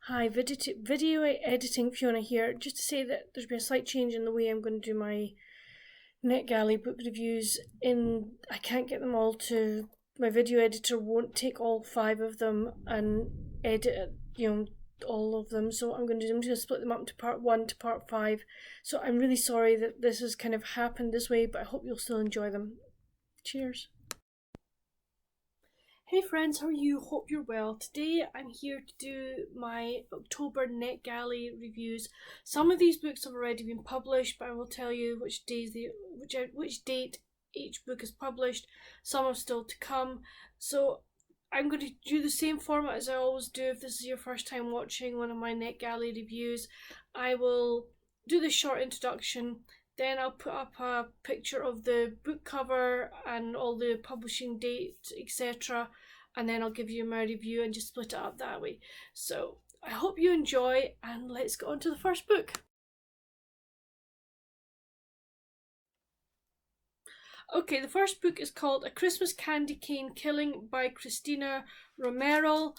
Hi, video editing Fiona here. Just to say that there's been a slight change in the way I'm going to do my Netgalley book reviews. I can't get them all to my video editor. Won't take all 5 of them and edit all of them. So I'm going to split them up into part 1 to part 5. So I'm really sorry that this has kind of happened this way, but I hope you'll still enjoy them. Cheers. Hey friends, how are you? Hope you're well. Today I'm here to do my October Netgalley reviews. Some of these books have already been published, but I will tell you which date each book is published. Some are still to come. So I'm going to do the same format as I always do. If this is your first time watching one of my Netgalley reviews, I will do the short introduction. Then I'll put up a picture of the book cover and all the publishing date, etc. And then I'll give you my review and just split it up that way. So I hope you enjoy, and let's get on to the first book. Okay, the first book is called A Christmas Candy Cane Killing by Christina Romeril.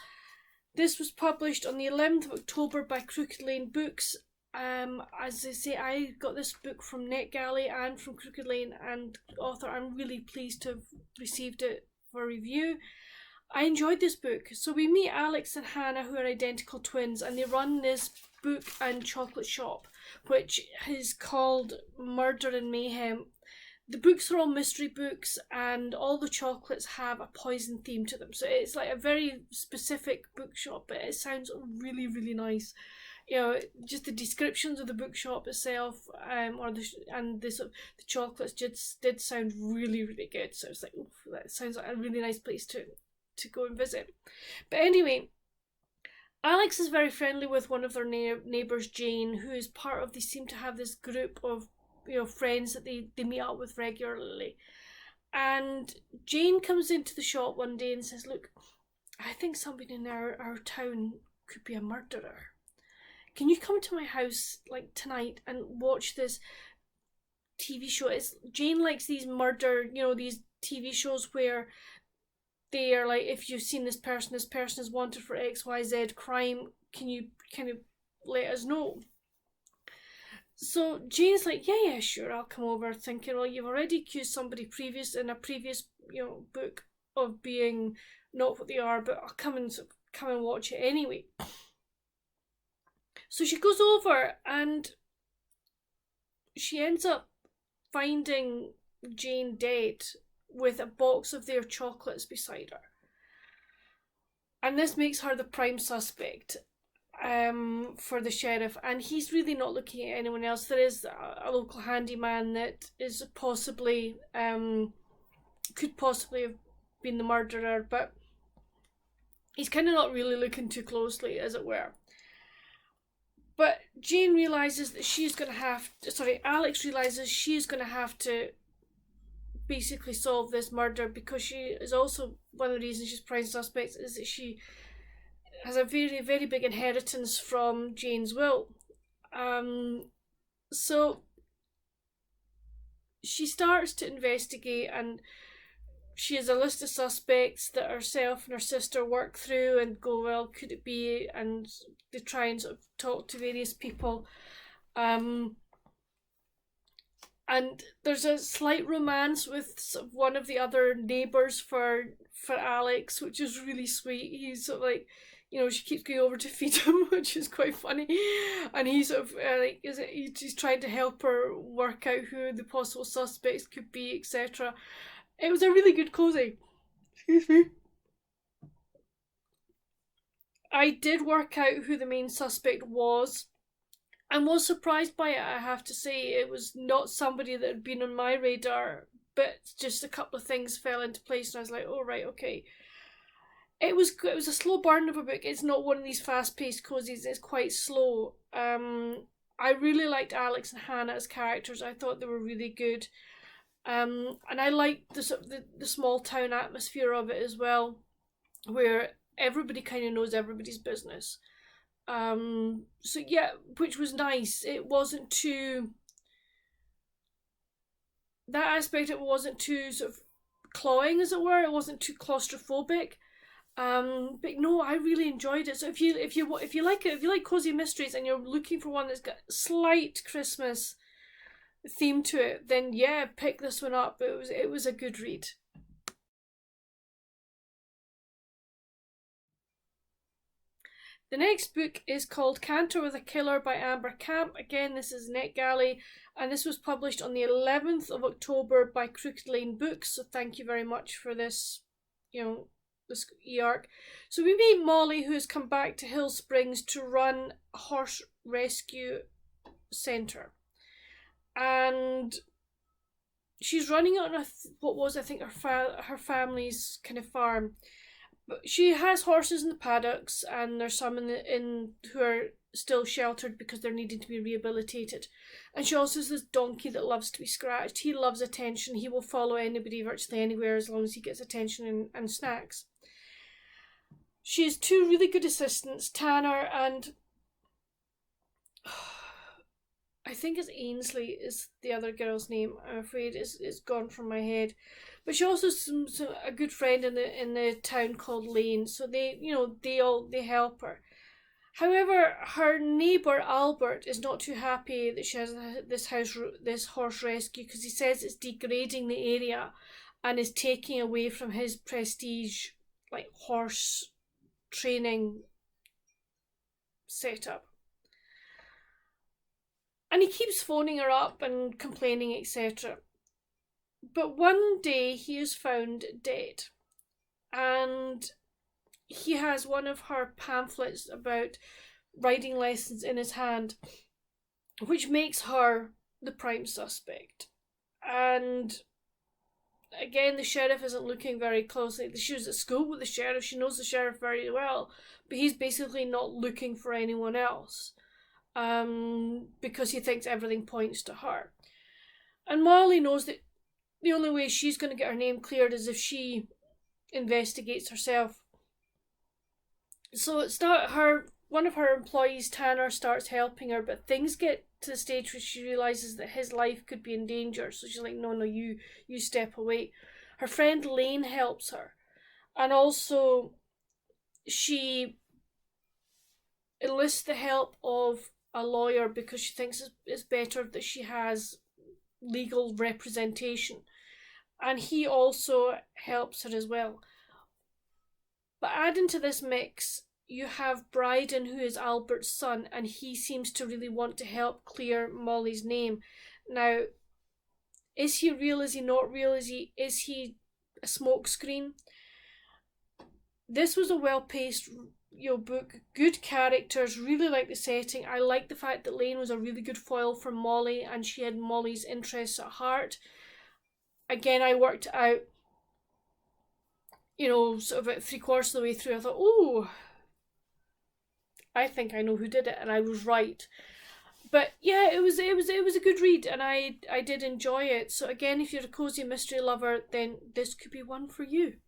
This was published on the 11th of October by Crooked Lane Books. As I say, I got this book from Netgalley and from Crooked Lane, and author, I'm really pleased to have received it for review. I enjoyed this book. So we meet Alex and Hannah, who are identical twins, and they run this book and chocolate shop, which is called Murder and Mayhem. The books are all mystery books, and all the chocolates have a poison theme to them. So it's like a very specific bookshop, but it sounds really, really nice. You know, just the descriptions of the bookshop itself, the chocolates did sound really, really good. So it's like, oof, that sounds like a really nice place to go and visit. But anyway, Alex is very friendly with one of their neighbours, Jane, who is part of. They seem to have this group of friends that they meet up with regularly. And Jane comes into the shop one day and says, "Look, I think somebody in our town could be a murderer. Can you come to my house like tonight and watch this TV show?" Jane likes these murder, these TV shows where they are like, if you've seen this person is wanted for XYZ crime, can you kind of let us know? So Jane's like, yeah, sure, I'll come over, thinking, well, you've already accused somebody in a previous book of being not what they are, but I'll come and watch it anyway. So she goes over and she ends up finding Jane dead with a box of their chocolates beside her. And this makes her the prime suspect for the sheriff, and he's really not looking at anyone else. There is a local handyman that is possibly could possibly have been the murderer, but he's kind of not really looking too closely, as it were. But Jane realises that Alex realises she's going to have to basically solve this murder, because she is also, one of the reasons she's prime suspect is that she has a very, very big inheritance from Jane's will. So she starts to investigate, and she has a list of suspects that herself and her sister work through and go, well, could it be? And they try and sort of talk to various people. And there's a slight romance with sort of one of the other neighbours for Alex, which is really sweet. He's sort of like, she keeps going over to feed him, which is quite funny. And he's sort of he's trying to help her work out who the possible suspects could be, etc. It was a really good closing. Excuse me. I did work out who the main suspect was, and was surprised by it, I have to say. It was not somebody that had been on my radar, but just a couple of things fell into place, and I was like, oh, right, okay. It was a slow burn of a book. It's not one of these fast-paced cozies. It's quite slow. I really liked Alex and Hannah as characters. I thought they were really good. And I liked the small town atmosphere of it as well, where everybody kind of knows everybody's business. So yeah, which was nice. It wasn't too, that aspect, it wasn't too sort of clawing, as it were. It wasn't too claustrophobic. But no, I really enjoyed it. So if you like it, if you like cozy mysteries and you're looking for one that's got slight Christmas theme to it, then yeah, pick this one up. It was a good read. The next book is called Canter with a Killer by Amber Camp. Again, this is Netgalley, and this was published on the 11th of October by Crooked Lane Books. So thank you very much for this, this e-arc. So we meet Molly, who has come back to Hill Springs to run a horse rescue centre. And she's running it on what was, I think, her family's kind of farm. But she has horses in the paddocks, and there's some in who are still sheltered because they're needing to be rehabilitated. And she also has this donkey that loves to be scratched. He loves attention. He will follow anybody virtually anywhere as long as he gets attention and snacks. She has two really good assistants, Tanner and I think it's Ainsley is the other girl's name. I'm afraid it's gone from my head. But she also has a good friend in the town called Lane, so they help her. However, her neighbour Albert is not too happy that she has this horse rescue, because he says it's degrading the area and is taking away from his prestige, like horse training setup. And he keeps phoning her up and complaining, etc. But one day he is found dead, and he has one of her pamphlets about riding lessons in his hand, which makes her the prime suspect. And again, the sheriff isn't looking very closely. She was at school with the sheriff, she knows the sheriff very well, but he's basically not looking for anyone else, because he thinks everything points to her. And Molly knows that the only way she's going to get her name cleared is if she investigates herself. So one of her employees, Tanner, starts helping her, but things get to the stage where she realises that his life could be in danger. So she's like, no, you step away. Her friend Lane helps her, and also she enlists the help of a lawyer because she thinks it's better that she has legal representation, and he also helps her as well. But adding to this mix, you have Bryden, who is Albert's son, and he seems to really want to help clear Molly's name. Now, is he real? Is he not real? Is he a smokescreen? This was a well-paced book, good characters, really like the setting. I like the fact that Lane was a really good foil for Molly and she had Molly's interests at heart. Again, I worked out, sort of about 3/4 of the way through, I thought, oh, I think I know who did it, and I was right. But yeah, it was a good read, and I did enjoy it. So again, if you're a cozy mystery lover, then this could be one for you.